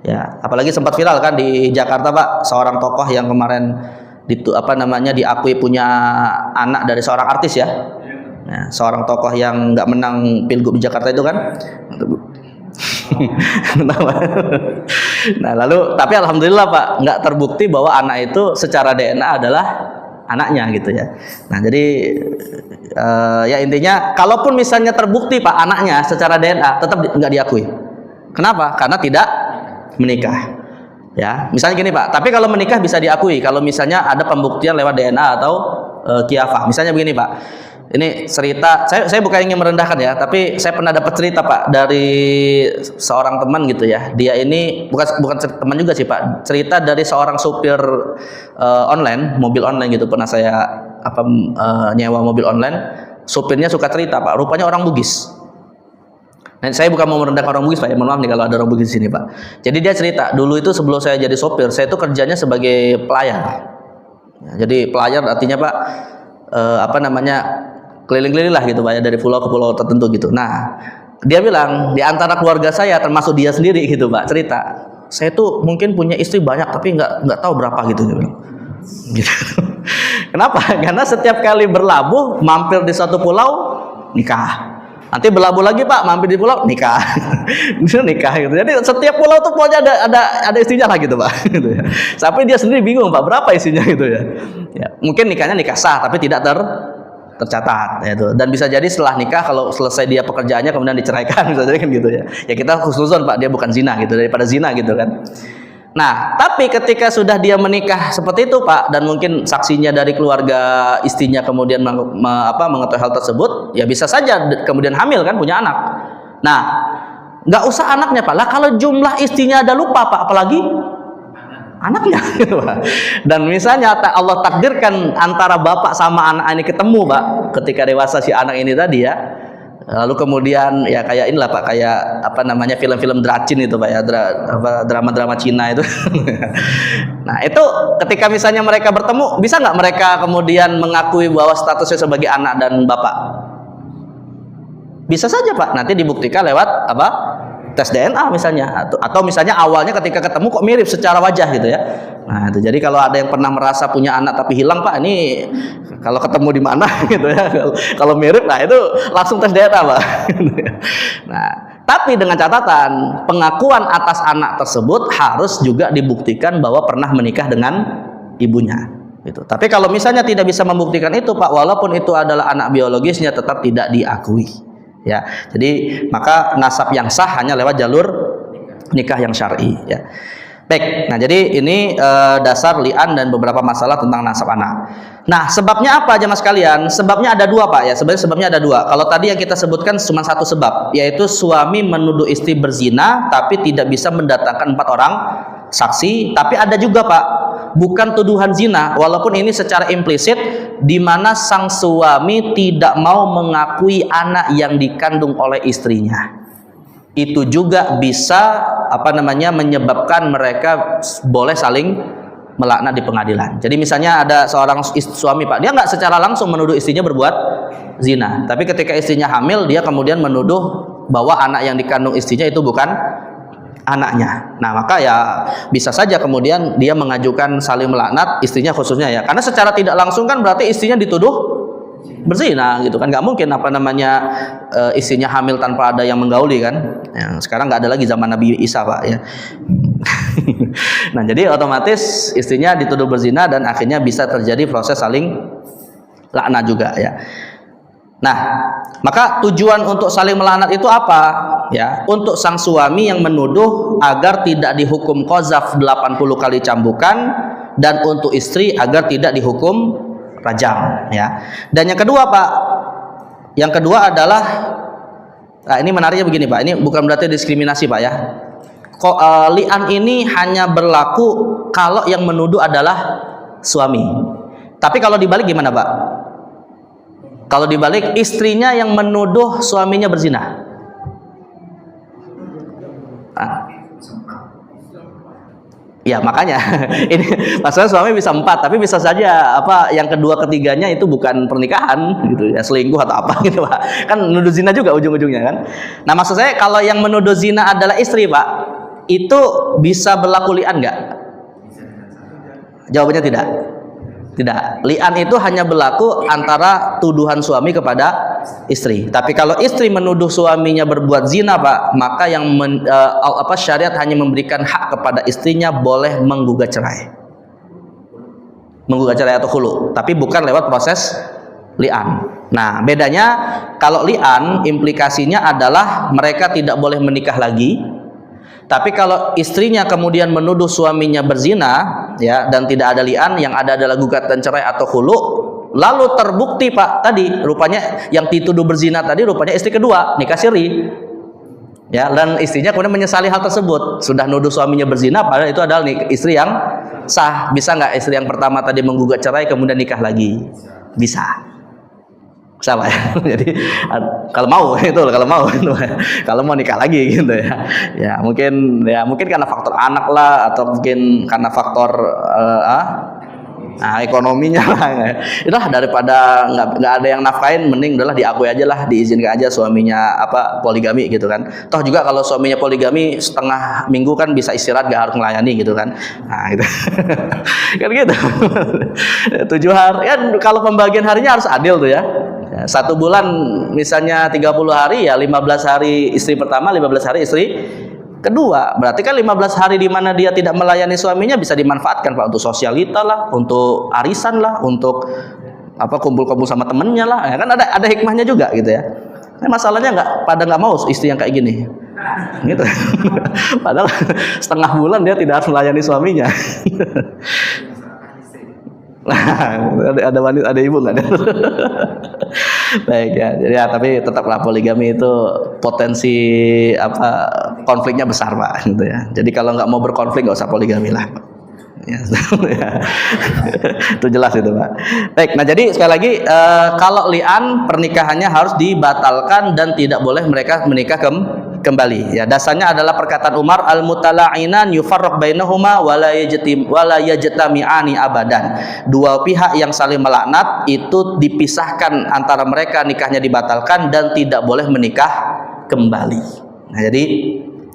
Ya, apalagi sempat viral kan di Jakarta Pak, seorang tokoh yang kemarin diakui punya anak dari seorang artis ya. Nah, seorang tokoh yang nggak menang pilgub di Jakarta itu kan. Nah lalu tapi alhamdulillah Pak nggak terbukti bahwa anak itu secara DNA adalah anaknya gitu ya. Nah jadi ya intinya kalaupun misalnya terbukti Pak anaknya secara DNA tetap nggak diakui. Kenapa? Karena tidak menikah. Ya misalnya gini Pak. Tapi kalau menikah bisa diakui kalau misalnya ada pembuktian lewat DNA atau qiyafah. Misalnya begini Pak. Ini cerita, saya bukan ingin merendahkan ya, tapi saya pernah dapat cerita Pak dari seorang teman gitu ya. Dia ini bukan teman juga sih Pak, cerita dari seorang supir online, mobil online gitu. Pernah saya nyewa mobil online, supirnya suka cerita Pak, rupanya orang Bugis. Nah, saya bukan mau merendahkan orang Bugis Pak, ya mohon maaf nih kalau ada orang Bugis di sini Pak. Jadi dia cerita, dulu itu sebelum saya jadi sopir, saya itu kerjanya sebagai pelayar. Ya, jadi pelayar artinya Pak, keliling-keliling lah gitu Pak ya, dari pulau ke pulau tertentu gitu. Nah dia bilang di antara keluarga saya termasuk dia sendiri gitu Pak, cerita saya tuh mungkin punya istri banyak tapi nggak tahu berapa gitu dia bilang. Gitu. Kenapa? Karena setiap kali berlabuh mampir di suatu pulau nikah, nanti berlabuh lagi Pak mampir di pulau nikah, nikah gitu. Jadi setiap pulau tuh pokoknya ada istrinya lah gitu Pak. Gitu ya. Sampai dia sendiri bingung Pak berapa istrinya gitu ya. Ya mungkin nikahnya nikah sah tapi tidak tercatat ya itu. Dan bisa jadi setelah nikah kalau selesai dia pekerjaannya kemudian diceraikan bisa jadi kan gitu ya. Ya kita khususon Pak dia bukan zina gitu daripada zina gitu kan. Nah, tapi ketika sudah dia menikah seperti itu Pak dan mungkin saksinya dari keluarga istrinya kemudian mengetahui hal tersebut, ya bisa saja kemudian hamil kan punya anak. Nah, nggak usah anaknya Pak. Lah kalau jumlah istrinya ada lupa Pak, apalagi anaknya gitu Pak. Dan misalnya Allah takdirkan antara bapak sama anak ini ketemu Pak ketika dewasa si anak ini tadi ya, Lalu kemudian ya kayak inilah Pak, kayak apa namanya film-film Dracin itu Pak ya, drama-drama Cina itu. Nah itu ketika misalnya mereka bertemu, bisa nggak mereka kemudian mengakui bahwa statusnya sebagai anak dan bapak? Bisa saja Pak, nanti dibuktikan lewat apa? Tes DNA misalnya, atau misalnya awalnya ketika ketemu kok mirip secara wajah gitu ya. Nah itu jadi kalau ada yang pernah merasa punya anak tapi hilang Pak, ini kalau ketemu di mana gitu ya, kalau mirip, nah itu langsung tes DNA Pak. Nah tapi dengan catatan pengakuan atas anak tersebut harus juga dibuktikan bahwa pernah menikah dengan ibunya gitu. Tapi kalau misalnya tidak bisa membuktikan itu Pak, walaupun itu adalah anak biologisnya tetap tidak diakui ya. Jadi maka nasab yang sah hanya lewat jalur nikah yang syar'i ya. Baik, nah jadi ini dasar li'an dan beberapa masalah tentang nasab anak. Nah sebabnya apa jemaah sekalian? Sebabnya ada dua Pak ya, sebenarnya sebabnya ada dua. Kalau tadi yang kita sebutkan cuma satu sebab, yaitu suami menuduh istri berzina tapi tidak bisa mendatangkan 4 orang saksi. Tapi ada juga Pak, bukan tuduhan zina, walaupun ini secara implisit, di mana sang suami tidak mau mengakui anak yang dikandung oleh istrinya. Itu juga bisa apa namanya menyebabkan mereka boleh saling melaknat di pengadilan. Jadi misalnya ada seorang suami Pak, dia nggak secara langsung menuduh istrinya berbuat zina, tapi ketika istrinya hamil dia kemudian menuduh bahwa anak yang dikandung istrinya itu bukan anaknya. Nah maka ya bisa saja kemudian dia mengajukan saling melaknat istrinya khususnya ya, karena secara tidak langsung kan berarti istrinya dituduh berzina gitu kan. Nggak mungkin apa namanya istrinya hamil tanpa ada yang menggauli kan ya, sekarang nggak ada lagi zaman Nabi Isa Pak ya. Nah jadi otomatis istrinya dituduh berzina dan akhirnya bisa terjadi proses saling laknat juga ya. Nah maka tujuan untuk saling melaknat itu apa ya? Untuk sang suami yang menuduh agar tidak dihukum qazaf 80 kali cambukan, dan untuk istri agar tidak dihukum rajam ya. Dan yang kedua Pak, yang kedua adalah, nah ini menariknya begini Pak, ini bukan berarti diskriminasi Pak ya. Li'an ini hanya berlaku kalau yang menuduh adalah suami. Tapi kalau dibalik gimana Pak? Kalau dibalik istrinya yang menuduh suaminya berzina, nah, ya makanya ini masalah suami bisa 4, tapi bisa saja apa yang kedua ketiganya itu bukan pernikahan gitu ya, selingkuh atau apa gitu Pak, kan menuduh zina juga ujung-ujungnya kan. Nah maksud saya kalau yang menuduh zina adalah istri Pak, itu bisa berlaku li'an nggak? Jawabannya tidak. Tidak. Li'an itu hanya berlaku antara tuduhan suami kepada istri. Tapi kalau istri menuduh suaminya berbuat zina Pak, maka yang syariat hanya memberikan hak kepada istrinya boleh menggugat cerai. Menggugat cerai atau khulu, tapi bukan lewat proses li'an. Nah, bedanya kalau li'an implikasinya adalah mereka tidak boleh menikah lagi. Tapi kalau istrinya kemudian menuduh suaminya berzina ya, dan tidak ada li'an, yang ada adalah gugatan cerai atau khulu, lalu terbukti Pak tadi rupanya yang dituduh berzina tadi rupanya istri kedua, nikah siri ya, dan istrinya kemudian menyesali hal tersebut, sudah nuduh suaminya berzina padahal itu adalah istri yang sah. Bisa nggak istri yang pertama tadi menggugat cerai kemudian nikah lagi? Bisa. Sama ya. Jadi kalau mau itu, kalau mau nikah lagi gitu ya. Ya mungkin karena faktor anak lah, atau mungkin karena faktor ekonominya lah. Itulah, daripada nggak ada yang nafkain, mending udahlah diakui aja lah, diizinkan aja suaminya poligami gitu kan. Toh juga kalau suaminya poligami setengah minggu kan bisa istirahat, gak harus melayani gitu kan. Nah gitu. Kan gitu. 7 hari kan, kalau pembagian harinya harus adil tuh ya. 1 bulan misalnya 30 hari ya, 15 hari istri pertama, 15 hari istri kedua. Berarti kan 15 hari di mana dia tidak melayani suaminya bisa dimanfaatkan Pak untuk sosialita lah, untuk arisan lah, untuk kumpul-kumpul sama temennya lah. Ya kan ada hikmahnya juga gitu ya. Nah, masalahnya nggak mau istri yang kayak gini. Gitu. Padahal setengah bulan dia tidak harus melayani suaminya. ada wanita, ada ibu nggak ada. Baik ya, jadi ya, tapi tetaplah poligami itu potensi konfliknya besar Pak gitu ya. Jadi kalau nggak mau berkonflik nggak usah poligami lah. Ya, itu jelas itu Pak. Baik, nah jadi sekali lagi kalau li'an pernikahannya harus dibatalkan dan tidak boleh mereka menikah kembali. Ya, dasarnya adalah perkataan Umar, al-mutalainan yufarraq bainahuma wa la yajtami'ani abadan. Dua pihak yang saling melaknat itu dipisahkan antara mereka, nikahnya dibatalkan dan tidak boleh menikah kembali. Nah, jadi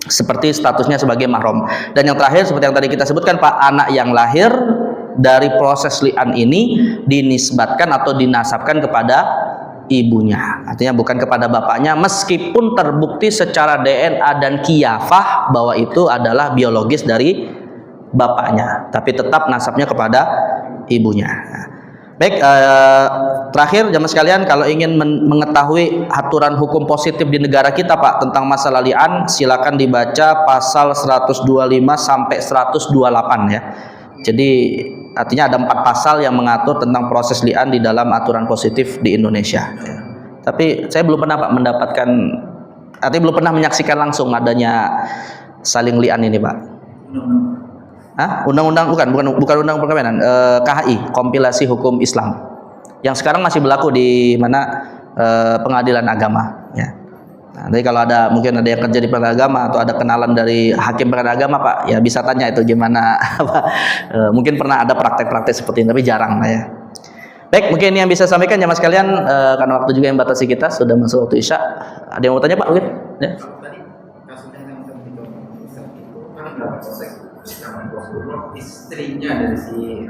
seperti statusnya sebagai mahram. Dan yang terakhir seperti yang tadi kita sebutkan Pak, anak yang lahir dari proses li'an ini dinisbatkan atau dinasabkan kepada ibunya, artinya bukan kepada bapaknya, meskipun terbukti secara DNA dan kiyafah bahwa itu adalah biologis dari bapaknya, tapi tetap nasabnya kepada ibunya. Baik, terakhir jamaah sekalian, kalau ingin mengetahui aturan hukum positif di negara kita Pak tentang masalah li'an, silakan dibaca pasal 125 sampai 128 ya. Jadi artinya ada 4 pasal yang mengatur tentang proses li'an di dalam aturan positif di Indonesia. Tapi saya belum pernah Pak mendapatkan, artinya belum pernah menyaksikan langsung adanya saling li'an ini Pak. Undang-undang bukan undang perkawinan, KHI, kompilasi hukum Islam, yang sekarang masih berlaku di mana pengadilan agama. Ya. Nah, jadi kalau ada mungkin ada yang kerja di pengadilan agama atau ada kenalan dari hakim pengadilan agama Pak, ya bisa tanya itu gimana. Mungkin pernah ada praktek-praktek seperti ini, tapi jarang lah ya. Baik, mungkin ini yang bisa saya sampaikan jamaah sekalian, karena waktu juga yang batasi kita, sudah masuk waktu Isya. Ada yang mau tanya Pak mungkin? Ya. Istrinya dari si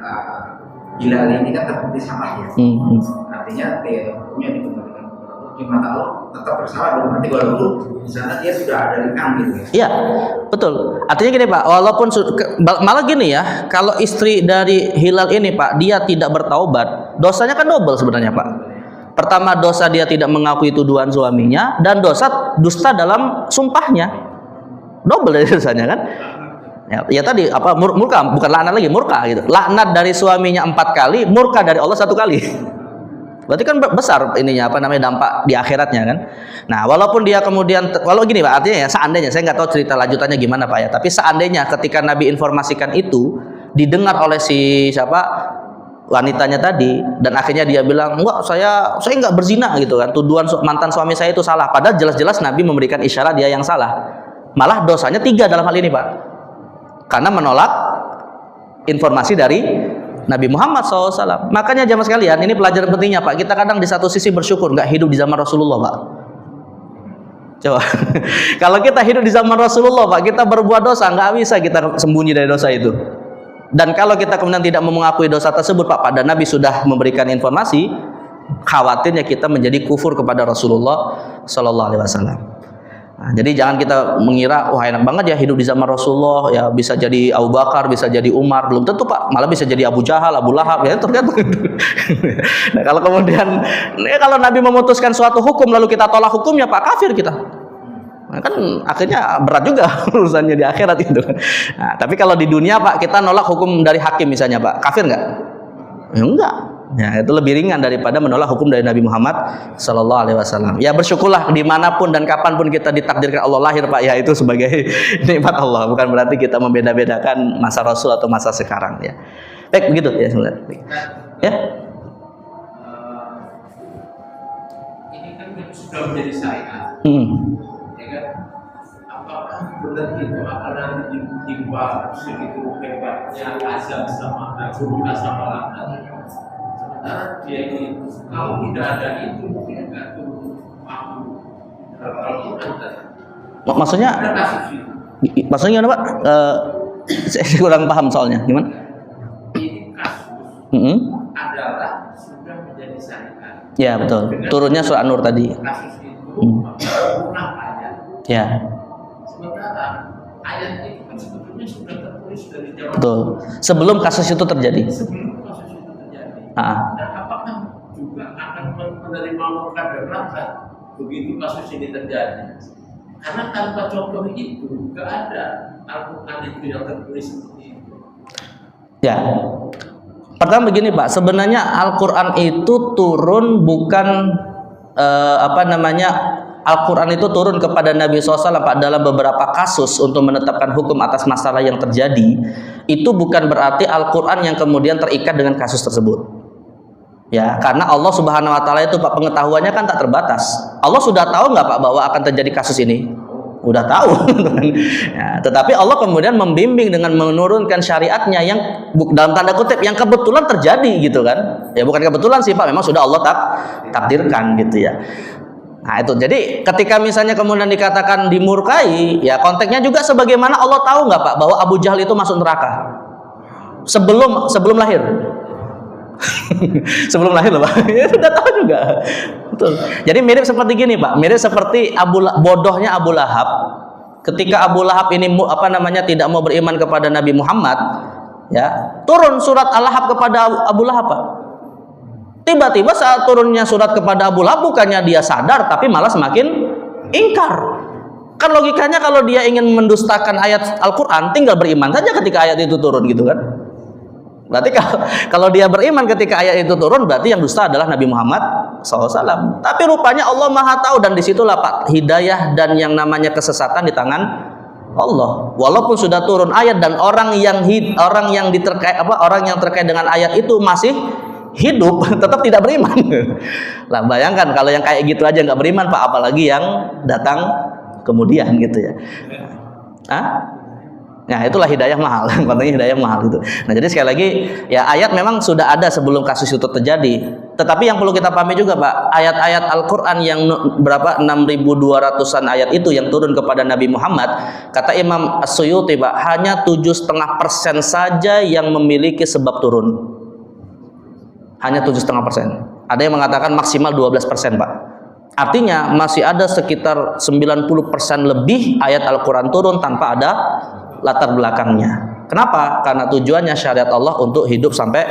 Hilal ini kan terbukti salah ya. Artinya hukumnya dikembalikan kepada Allah. Di mata Allah tetap bersalah dong. Berarti walaupun di sana dia sudah ada li'an gitu ya. Iya, betul. Artinya gini Pak, walaupun malah gini ya, kalau istri dari Hilal ini Pak, dia tidak bertaubat, dosanya kan double sebenarnya Pak. Pertama, dosa dia tidak mengakui tuduhan suaminya, dan dosa dusta dalam sumpahnya. Double dari dosanya kan. Ya tadi apa murka, bukan laknat lagi, murka gitu. Laknat dari suaminya 4 kali, murka dari Allah 1 kali. Berarti kan besar ininya apa namanya dampak di akhiratnya kan. Nah, walaupun dia kemudian walau gini Pak, artinya ya seandainya, saya nggak tahu cerita lanjutannya gimana Pak ya, tapi seandainya ketika Nabi informasikan itu didengar oleh si siapa wanitanya tadi, dan akhirnya dia bilang enggak, saya nggak berzina gitu kan, tuduhan mantan suami saya itu salah, padahal jelas-jelas Nabi memberikan isyarat dia yang salah. Malah dosanya 3 dalam hal ini Pak, karena menolak informasi dari Nabi Muhammad SAW. Makanya jamaah sekalian, ini pelajaran pentingnya Pak. Kita kadang di satu sisi bersyukur nggak hidup di zaman Rasulullah Pak. Coba kalau kita hidup di zaman Rasulullah Pak, kita berbuat dosa nggak bisa kita sembunyi dari dosa itu. Dan kalau kita kemudian tidak mengakui dosa tersebut Pak, pada Nabi sudah memberikan informasi, khawatirnya kita menjadi kufur kepada Rasulullah SAW. Nah, jadi jangan kita mengira wah enak banget ya hidup di zaman Rasulullah, ya bisa jadi Abu Bakar, bisa jadi Umar, belum tentu Pak, malah bisa jadi Abu Jahal, Abu Lahab, ya tergantung. Nah, kalau kemudian kalau Nabi memutuskan suatu hukum lalu kita tolak hukumnya Pak, kafir kita. Nah, kan akhirnya berat juga urusannya di akhirat itu. Nah, tapi kalau di dunia Pak, kita nolak hukum dari hakim misalnya Pak, kafir nggak? Ya, enggak. Ya, itu lebih ringan daripada menolak hukum dari Nabi Muhammad Sallallahu Alaihi Wasallam. Ya bersyukurlah dimanapun dan kapanpun kita ditakdirkan Allah lahir Pak, ya itu sebagai nikmat Allah, bukan berarti kita membeda-bedakan masa Rasul atau masa sekarang ya. Baik begitu ya sebenarnya. Ya. Ini kan sudah menjadi syariat. Ya kan? Apakah benar itu akan nanti ditimpa segitu hebatnya azab sama surga sama laknat? Sementara dia ini kalau tidak ada itu mungkin nggak turun mampu. Maksudnya? Maksudnya gimana Pak? Saya kurang paham soalnya. Gimana? Ini kasus adalah sudah menjadi syariat. Ya betul. Turunnya surah An-Nur tadi. Kasus itu pernah ayat. Ya. Sementara ayat itu kan sebetulnya sudah tertulis dari zaman. Betul. Sebelum kasus itu terjadi. Sebelum kasus itu terjadi. Dan apakah juga akan menerima murka dan laknat begitu kasus ini terjadi? Karena tanpa contoh itu nggak ada Al-Quran itu yang tertulis seperti itu. Ya. Pertama begini Pak, sebenarnya Al-Quran itu turun bukan Al-Quran itu turun kepada Nabi SAW Pak dalam beberapa kasus untuk menetapkan hukum atas masalah yang terjadi, itu bukan berarti Al-Quran yang kemudian terikat dengan kasus tersebut. Ya, karena Allah Subhanahu Wa Taala itu Pak pengetahuannya kan tak terbatas. Allah sudah tahu nggak Pak bahwa akan terjadi kasus ini? Udah tahu. Ya, tetapi Allah kemudian membimbing dengan menurunkan syariatnya yang dalam tanda kutip yang kebetulan terjadi gitu kan? Ya bukan kebetulan sih Pak, memang sudah Allah takdirkan gitu ya. Nah itu, jadi ketika misalnya kemudian dikatakan dimurkai, ya konteksnya juga sebagaimana Allah tahu nggak Pak bahwa Abu Jahal itu masuk neraka sebelum lahir. Sebelum lahir loh Pak, ya sudah tahu juga. Betul. Jadi mirip seperti gini Pak, mirip seperti bodohnya Abu Lahab. Ketika Abu Lahab ini tidak mau beriman kepada Nabi Muhammad, ya turun surat Al-Lahab kepada Abu Lahab Pak. Tiba-tiba saat turunnya surat kepada Abu Lahab, bukannya dia sadar, tapi malah semakin ingkar. Kan logikanya kalau dia ingin mendustakan ayat Al-Quran, tinggal beriman saja ketika ayat itu turun gitu kan. Berarti kalau dia beriman ketika ayat itu turun, berarti yang dusta adalah Nabi Muhammad SAW. Tapi rupanya Allah Maha Tahu, dan disitulah Pak hidayah dan yang namanya kesesatan di tangan Allah. Walaupun sudah turun ayat dan orang yang terkait dengan ayat itu masih hidup, tetap tidak beriman. Lah bayangkan kalau yang kayak gitu aja nggak beriman Pak, apalagi yang datang kemudian gitu ya. Nah itulah hidayah mahal, kontennya hidayah mahal itu. Nah jadi sekali lagi ya ayat memang sudah ada sebelum kasus itu terjadi. Tetapi yang perlu kita pahami juga Pak, ayat-ayat Al-Quran yang berapa 6.200-an ayat itu yang turun kepada Nabi Muhammad, kata Imam As-Suyuti Pak, hanya 7,5% saja yang memiliki sebab turun. Hanya 7,5%. Ada yang mengatakan maksimal 12% Pak. Artinya masih ada sekitar 90% lebih ayat Al-Quran turun tanpa ada latar belakangnya. Kenapa? Karena tujuannya syariat Allah untuk hidup sampai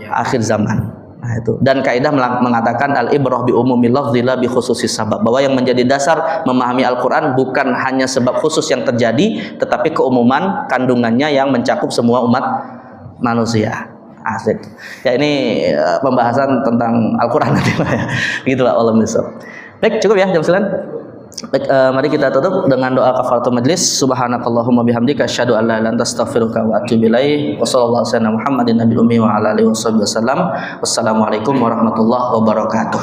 akhir zaman. Nah itu. Dan kaidah mengatakan al-ibrah bi umumil lafzi la bi khususis sabab, bahwa yang menjadi dasar memahami Al-Quran bukan hanya sebab khusus yang terjadi, tetapi keumuman kandungannya yang mencakup semua umat manusia. Asik. Ya ini pembahasan tentang Al-Quran nanti Pak ya. Gitu Pak, Allah misal. Baik, cukup ya jam 9. Baik, mari kita tutup dengan doa kafaratul majlis. Subhanakallahumma bihamdika asyhadu an la ilaha illa anta astaghfiruka wa atubu ilaik. Wa sallallahu alaihi Muhammadin nabiyil ummi wa ala alihi wasallam. Wassalamualaikum warahmatullahi wabarakatuh.